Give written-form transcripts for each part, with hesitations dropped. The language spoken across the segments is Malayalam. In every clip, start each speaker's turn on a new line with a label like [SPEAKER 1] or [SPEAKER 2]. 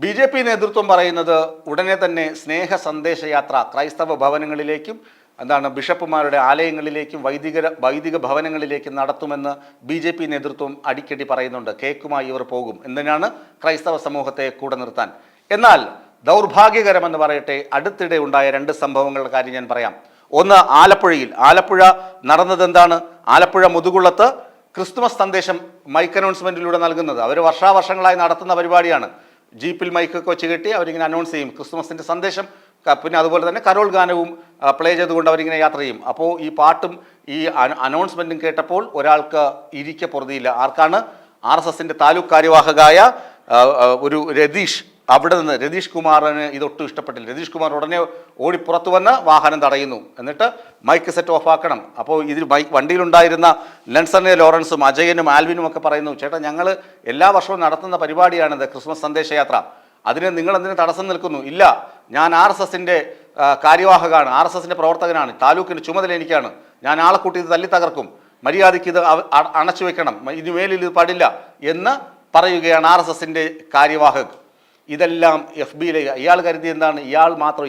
[SPEAKER 1] ബി നേതൃത്വം പറയുന്നത് ഉടനെ തന്നെ സ്നേഹ സന്ദേശയാത്ര ക്രൈസ്തവ ഭവനങ്ങളിലേക്കും ബിഷപ്പുമാരുടെ ആലയങ്ങളിലേക്കും വൈദിക ഭവനങ്ങളിലേക്കും നടത്തുമെന്ന് ബി നേതൃത്വം അടിക്കടി പറയുന്നുണ്ട്. കേക്കുമായി ഇവർ പോകും. എന്തിനാണ്? ക്രൈസ്തവ സമൂഹത്തെ കൂടെ നിർത്താൻ. എന്നാൽ ദൗർഭാഗ്യകരമെന്ന് പറയട്ടെ, അടുത്തിടെ ഉണ്ടായ രണ്ട് സംഭവങ്ങളുടെ കാര്യം ഞാൻ പറയാം. ഒന്ന്, ആലപ്പുഴ നടന്നത് എന്താണ്? ആലപ്പുഴ മുതുകുളത്ത് ക്രിസ്തുമസ് സന്ദേശം മൈക്ക് അനൗൺസ്മെന്റിലൂടെ നൽകുന്നത് അവർ വർഷാവർഷങ്ങളായി നടത്തുന്ന പരിപാടിയാണ്. ജീപ്പിൽ മൈക്കൊക്കെ വെച്ച് കെട്ടി അവരിങ്ങനെ അനൗൺസ് ചെയ്യും ക്രിസ്തുമസിൻ്റെ സന്ദേശം. പിന്നെ അതുപോലെ തന്നെ കരോൾ ഗാനവും പ്ലേ ചെയ്തുകൊണ്ട് അവരിങ്ങനെ യാത്ര ചെയ്യും. അപ്പോൾ ഈ പാട്ടും ഈ അനൗൺസ്മെൻറ്റും കേട്ടപ്പോൾ ഒരാൾക്ക് ഇരിക്കെ പൊറുതിയില്ല. ആർക്കാണ്? RSSൻ്റെ താലൂക്ക് കാര്യവാഹകായ ഒരു രതീഷ് കുമാറിന് ഇതൊട്ടും ഇഷ്ടപ്പെട്ടില്ല. രതീഷ് കുമാർ ഉടനെ ഓടി പുറത്തു വന്ന് വാഹനം തടയുന്നു. എന്നിട്ട് മൈക്ക് സെറ്റ് ഓഫ് ആക്കണം. അപ്പോൾ ഇതിൽ വണ്ടിയിലുണ്ടായിരുന്ന ലെൻസർനെ ലോറൻസും അജയനും ആൽവിനും ഒക്കെ പറയുന്നു, ചേട്ടാ ഞങ്ങൾ എല്ലാ വർഷവും നടത്തുന്ന പരിപാടിയാണിത്, ക്രിസ്മസ് സന്ദേശയാത്ര, അതിന് നിങ്ങൾ എന്തിനു തടസ്സം നിൽക്കുന്നു? ഇല്ല, ഞാൻ RSSൻ്റെ കാര്യവാഹകാണ്, RSSൻ്റെ പ്രവർത്തകനാണ്, താലൂക്കിൻ്റെ ചുമതല എനിക്കാണ്, ഞാൻ ആളെ കൂട്ടി ഇത് തല്ലി തകർക്കും, മര്യാദയ്ക്ക് ഇത് അണച്ചു വെക്കണം, ഇനിമേലിൽ ഇത് പാടില്ല എന്ന് പറയുകയാണ് RSSൻ്റെ കാര്യവാഹക്. ഇതെല്ലാം FBയിലെ ഇയാൾ കരുതി എന്താണ്,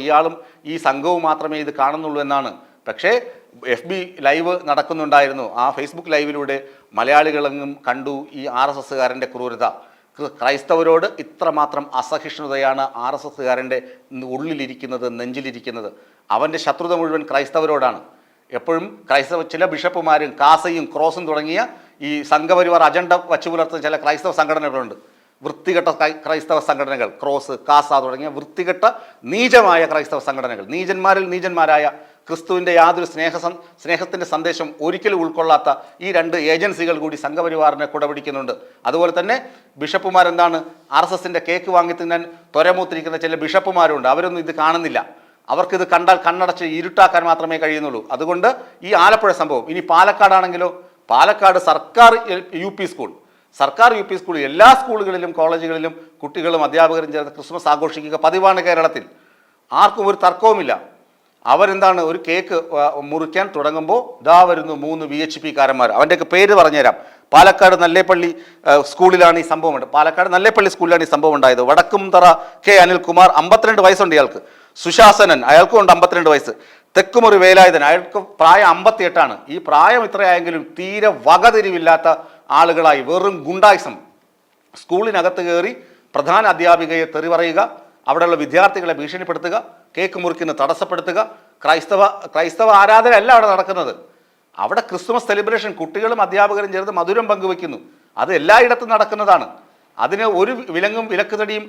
[SPEAKER 1] ഇയാളും ഈ സംഘവും മാത്രമേ ഇത് കാണുന്നുള്ളൂ എന്നാണ്. പക്ഷേ FB ലൈവ് നടക്കുന്നുണ്ടായിരുന്നു. ആ ഫേസ്ബുക്ക് ലൈവിലൂടെ മലയാളികളെങ്ങും കണ്ടു ഈ RSSകാരൻ്റെ ക്രൂരത. ക്രൈസ്തവരോട് ഇത്രമാത്രം അസഹിഷ്ണുതയാണ് RSSകാരൻ്റെ ഉള്ളിലിരിക്കുന്നത്, നെഞ്ചിലിരിക്കുന്നത്. അവൻ്റെ ശത്രുത മുഴുവൻ ക്രൈസ്തവരോടാണ്. എപ്പോഴും ചില ബിഷപ്പുമാരും കാസയും ക്രോസും തുടങ്ങിയ ഈ സംഘപരിവാർ അജണ്ട വച്ചു പുലർത്തുന്ന ചില ക്രൈസ്തവ സംഘടനകളുണ്ട്. വൃത്തികെട്ട ക്രൈസ്തവ സംഘടനകൾ, ക്രോസ്, കാസ തുടങ്ങിയ വൃത്തികെട്ട നീചമായ ക്രൈസ്തവ സംഘടനകൾ, നീചന്മാരിൽ നീചന്മാരായ ക്രിസ്തുവിൻ്റെ യാതൊരു സ്നേഹത്തിൻ്റെ സന്ദേശം ഒരിക്കലും ഉൾക്കൊള്ളാത്ത ഈ രണ്ട് ഏജൻസികൾ കൂടി സംഘപരിവാറിനെ കുടപിടിക്കുന്നുണ്ട്. അതുപോലെ തന്നെ ബിഷപ്പുമാരെന്താണ്, RSSൻ്റെ കേക്ക് വാങ്ങി തിന്നാൻ ത്വരമൂത്തിരിക്കുന്ന ചില ബിഷപ്പുമാരുണ്ട്. അവരൊന്നും ഇത് കാണുന്നില്ല. അവർക്കിത് കണ്ടാൽ കണ്ണടച്ച് ഇരുട്ടാക്കാൻ മാത്രമേ കഴിയുന്നുള്ളൂ. അതുകൊണ്ട് ഈ ആലപ്പുഴ സംഭവം. ഇനി പാലക്കാടാണെങ്കിലോ, പാലക്കാട് സർക്കാർ യു പി സ്കൂൾ എല്ലാ സ്കൂളുകളിലും കോളേജുകളിലും കുട്ടികളും അധ്യാപകരും ചേർന്ന് ക്രിസ്മസ് ആഘോഷിക്കുക പതിവാണ് കേരളത്തിൽ. ആർക്കും ഒരു തർക്കവുമില്ല. അവരെന്താണ്, ഒരു കേക്ക് മുറിക്കാൻ തുടങ്ങുമ്പോൾ ഇതാ വരുന്നു 3 VHPക്കാരന്മാർ. അവൻ്റെയൊക്കെ പേര് പറഞ്ഞുതരാം. പാലക്കാട് നല്ലേപ്പള്ളി സ്കൂളിലാണ് ഈ സംഭവം. പാലക്കാട് നല്ലേപ്പള്ളി സ്കൂളിലാണ് ഈ സംഭവം ഉണ്ടായത്. വടക്കുംതറ K അനിൽകുമാർ, 52 വയസ്സുണ്ട് ഇയാൾക്ക്. സുശാസനൻ, അയാൾക്കും ഉണ്ട് 52 വയസ്സ്. തെക്കുമുറി വേലായുധൻ, അയാൾക്ക് പ്രായം 58ആണ്. ഈ പ്രായം ഇത്രയായെങ്കിലും തീരെ വകതിരിവില്ലാത്ത ആളുകളായി, വെറും ഗുണ്ടായിസം. സ്കൂളിനകത്ത് കയറി പ്രധാന അധ്യാപികയെ തെറി പറയുക, അവിടെയുള്ള വിദ്യാർത്ഥികളെ ഭീഷണിപ്പെടുത്തുക, കേക്ക് മുറിക്കുന്ന തടസ്സപ്പെടുത്തുക. ക്രൈസ്തവ ആരാധന അല്ല അവിടെ നടക്കുന്നത്. അവിടെ ക്രിസ്മസ് സെലിബ്രേഷൻ, കുട്ടികളും അധ്യാപകരും ചേർന്ന് മധുരം പങ്കുവെക്കുന്നു. അത് എല്ലായിടത്തും നടക്കുന്നതാണ്. അതിന് ഒരു വിലക്കുതടിയും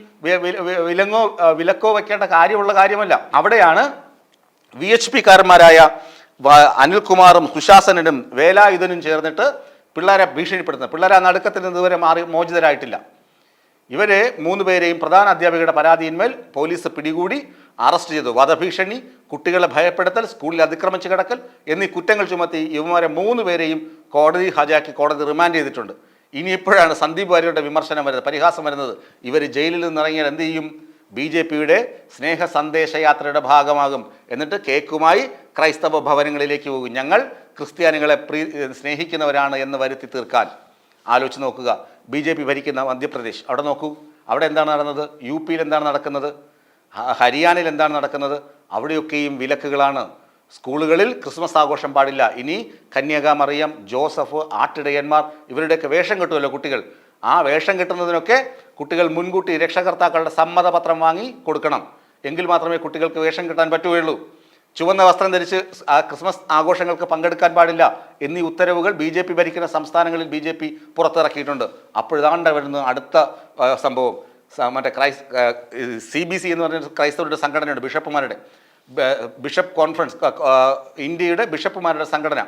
[SPEAKER 1] വിലക്കോ വെക്കേണ്ട കാര്യമുള്ള കാര്യമല്ല. അവിടെയാണ് VHPക്കാരന്മാരായ അനിൽകുമാറും സുശാസനനും വേലായുധനും ചേർന്നിട്ട് പിള്ളേരെ ഭീഷണിപ്പെടുത്തുന്നത്. പിള്ളേരെ ആ നടുക്കത്തിൽ നിന്ന് ഇതുവരെ മോചിതരായിട്ടില്ല. ഇവരെ 3 പേരെയും പ്രധാന അധ്യാപികയുടെ പരാതിയിന്മേൽ പോലീസ് പിടികൂടി അറസ്റ്റ് ചെയ്തു. വധഭീഷണി, കുട്ടികളെ ഭയപ്പെടുത്തൽ, സ്കൂളിൽ അതിക്രമിച്ച് കിടക്കൽ എന്നീ കുറ്റങ്ങൾ ചുമത്തി ഇവന്മാരെ 3 പേരെയും കോടതി ഹാജരാക്കി കോടതി റിമാൻഡ് ചെയ്തിട്ടുണ്ട്. ഇനിയിപ്പോഴാണ് സന്ദീപ് വാര്യരുടെ വിമർശനം വരുന്നത്, പരിഹാസം വരുന്നത്. ഇവർ ജയിലിൽ നിന്നിറങ്ങിയാൽ എന്ത് ചെയ്യും? BJPയുടെ സ്നേഹ സന്ദേശയാത്രയുടെ ഭാഗമാകും. എന്നിട്ട് കേക്കുമായി ക്രൈസ്തവ ഭവനങ്ങളിലേക്ക് പോകും. ഞങ്ങൾ ക്രിസ്ത്യാനികളെ സ്നേഹിക്കുന്നവരാണ് എന്ന് വരുത്തി തീർക്കാൻ. ആലോചിച്ച് നോക്കുക. BJP ഭരിക്കുന്ന മധ്യപ്രദേശ്, അവിടെ നോക്കൂ, അവിടെ എന്താണ് നടന്നത്? UPയിൽ എന്താണ് നടക്കുന്നത്? ഹരിയാനയിൽ എന്താണ് നടക്കുന്നത്? അവിടെയൊക്കെയും വിലക്കുകളാണ്. സ്കൂളുകളിൽ ക്രിസ്മസ് ആഘോഷം പാടില്ല. ഇനി കന്യക മറിയം, ജോസഫ്, ആട്ടിടയന്മാർ, ഇവരുടെയൊക്കെ വേഷം കെട്ടുമല്ലോ കുട്ടികൾ. ആ വേഷം കെട്ടുന്നതിനൊക്കെ കുട്ടികൾ മുൻകൂട്ടി രക്ഷകർത്താക്കളുടെ സമ്മതപത്രം വാങ്ങി കൊടുക്കണം. എങ്കിൽ മാത്രമേ കുട്ടികൾക്ക് വേഷം കെട്ടാൻ പറ്റുകയുള്ളൂ. ചുവന്ന വസ്ത്രം ധരിച്ച് ക്രിസ്മസ് ആഘോഷങ്ങൾക്ക് പങ്കെടുക്കാൻ പാടില്ല എന്നീ ഉത്തരവുകൾ BJP ഭരിക്കുന്ന സംസ്ഥാനങ്ങളിൽ BJP പുറത്തിറക്കിയിട്ടുണ്ട്. അപ്പോഴാണ്ട് വരുന്ന അടുത്ത സംഭവം, മറ്റേ CBC എന്ന് പറഞ്ഞ ക്രൈസ്തവരുടെ സംഘടനയുണ്ട്, ബിഷപ്പ് കോൺഫറൻസ്, ഇന്ത്യയുടെ ബിഷപ്പുമാരുടെ സംഘടന.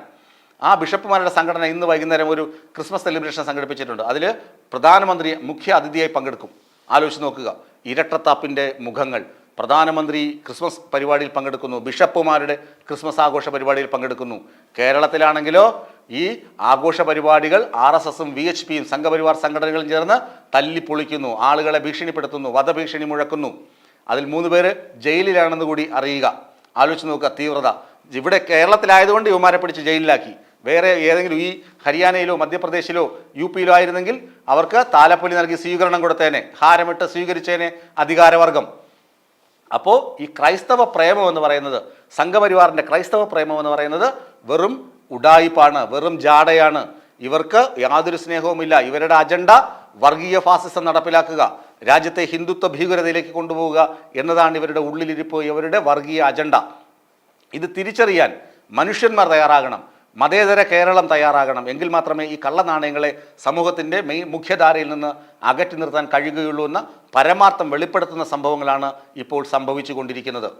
[SPEAKER 1] ആ ബിഷപ്പുമാരുടെ സംഘടന ഇന്ന് വൈകുന്നേരം ഒരു ക്രിസ്മസ് സെലിബ്രേഷൻ സംഘടിപ്പിച്ചിട്ടുണ്ട്. അതിൽ പ്രധാനമന്ത്രി മുഖ്യ അതിഥിയായി പങ്കെടുക്കും. ആലോചിച്ച് നോക്കുക. ഇരട്ടത്താപ്പിൻ്റെ മുഖങ്ങൾ. പ്രധാനമന്ത്രി ക്രിസ്മസ് പരിപാടിയിൽ പങ്കെടുക്കുന്നു, ബിഷപ്പുമാരുടെ ക്രിസ്മസ് ആഘോഷ പരിപാടിയിൽ പങ്കെടുക്കുന്നു. കേരളത്തിലാണെങ്കിലോ ഈ ആഘോഷ പരിപാടികൾ RSSും VHPയും സംഘപരിവാർ സംഘടനകളും ചേർന്ന് തല്ലിപ്പൊളിക്കുന്നു, ആളുകളെ ഭീഷണിപ്പെടുത്തുന്നു, വധഭീഷണി മുഴക്കുന്നു. അതിൽ 3 പേര് ജയിലിലാണെന്ന് കൂടി അറിയുക. ആലോചിച്ച് നോക്കുക തീവ്രത. ഇവിടെ കേരളത്തിലായതുകൊണ്ട് യുവമാരെ പിടിച്ച് ജയിലിലാക്കി. വേറെ ഏതെങ്കിലും ഈ ഹരിയാനയിലോ മധ്യപ്രദേശിലോ യു പിയിലോ ആയിരുന്നെങ്കിൽ അവർക്ക് താലപ്പൊലി നൽകി സ്വീകരണം കൊടുത്തേനെ, ഹാരമിട്ട് സ്വീകരിച്ചേനെ അധികാരവർഗം. അപ്പോൾ ഈ ക്രൈസ്തവ പ്രേമം എന്ന് പറയുന്നത്, സംഘപരിവാറിൻ്റെ ക്രൈസ്തവ പ്രേമം എന്ന് പറയുന്നത് വെറും ഉഡായിപ്പാണ്, വെറും ജാടയാണ്. ഇവർക്ക് യാതൊരു സ്നേഹവുമില്ല. ഇവരുടെ അജണ്ട വർഗീയ ഫാസിസം നടപ്പിലാക്കുക, രാജ്യത്തെ ഹിന്ദുത്വ ഭീകരതയിലേക്ക് കൊണ്ടുപോവുക എന്നതാണ് ഇവരുടെ ഉള്ളിലിരിപ്പ്, ഇവരുടെ വർഗീയ അജണ്ട. ഇത് തിരിച്ചറിയാൻ മനുഷ്യന്മാർ തയ്യാറാകണം, മതേതര കേരളം തയ്യാറാകണം. എങ്കിൽ മാത്രമേ ഈ കള്ളനാണയങ്ങളെ സമൂഹത്തിൻ്റെ മുഖ്യധാരയിൽ നിന്ന് അകറ്റി നിർത്താൻ കഴിയുകയുള്ളൂ എന്ന പരമാർത്ഥം വെളിപ്പെടുത്തുന്ന സംഭവങ്ങളാണ് ഇപ്പോൾ സംഭവിച്ചു കൊണ്ടിരിക്കുന്നത്.